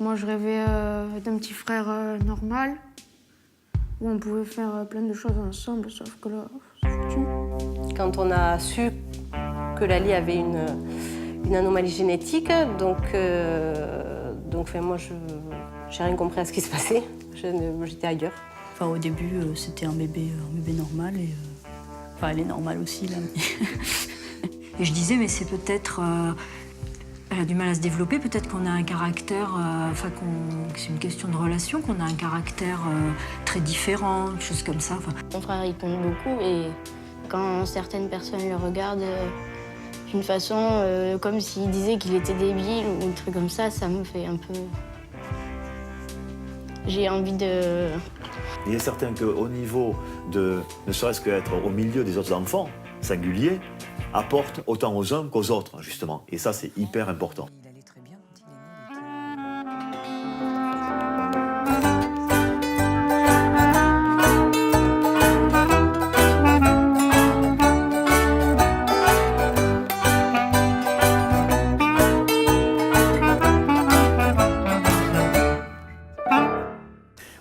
Moi, je rêvais d'un petit frère normal, où on pouvait faire plein de choses ensemble, sauf que là, c'est foutu. Quand on a su que Lali avait une anomalie génétique, donc moi, j'ai rien compris à ce qui se passait. J'étais ailleurs. Enfin, au début, c'était un bébé normal. Enfin, elle est normale aussi, là. Et je disais, mais c'est peut-être... elle a du mal à se développer, peut-être qu'on a un caractère... c'est une question de relation, qu'on a un caractère très différent, des choses comme ça. Enfin. Mon frère, il compte beaucoup et quand certaines personnes le regardent d'une façon comme s'il disait qu'il était débile ou un truc comme ça me fait un peu... J'ai envie de... Il est certain qu'au niveau de, ne serait-ce qu'être au milieu des autres enfants singuliers, apporte autant aux uns qu'aux autres, justement. Et ça, c'est hyper important.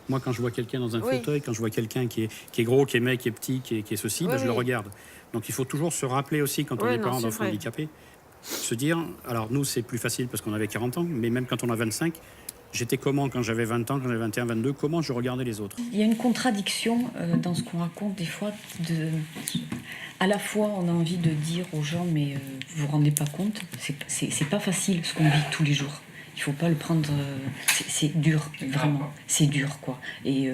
Moi, quand je vois quelqu'un dans un fauteuil, quand je vois quelqu'un qui est gros, qui est maigre, qui est petit, qui est ceci, je le regarde. Donc il faut toujours se rappeler aussi, quand on est parent d'enfants handicapés, se dire, alors nous c'est plus facile parce qu'on avait 40 ans, mais même quand on a 25, j'étais comment quand j'avais 20 ans, quand j'avais 21, 22, comment je regardais les autres. Il y a une contradiction dans ce qu'on raconte des fois. À la fois, on a envie de dire aux gens, mais vous vous rendez pas compte, c'est pas facile ce qu'on vit tous les jours. Il faut pas le prendre... c'est dur, vraiment. C'est dur, quoi. Et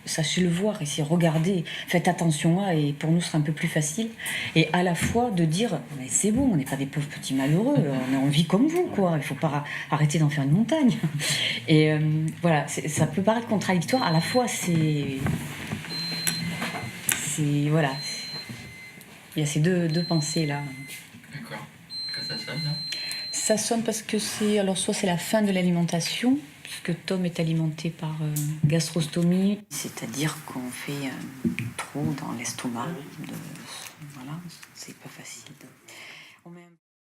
sachez le voir, et regardez, faites attention à, et pour nous, ce sera un peu plus facile. Et à la fois, de dire, mais c'est bon, on n'est pas des pauvres petits malheureux, on vit comme vous, quoi. Il faut pas arrêter d'en faire une montagne. Et voilà, ça peut paraître contradictoire. À la fois, voilà. Il y a ces deux pensées, là. D'accord. Que ça sonne, là ? Ça sonne parce que soit c'est la fin de l'alimentation, puisque Tom est alimenté par gastrostomie, c'est-à-dire qu'on fait un trou dans l'estomac. Voilà, c'est pas facile.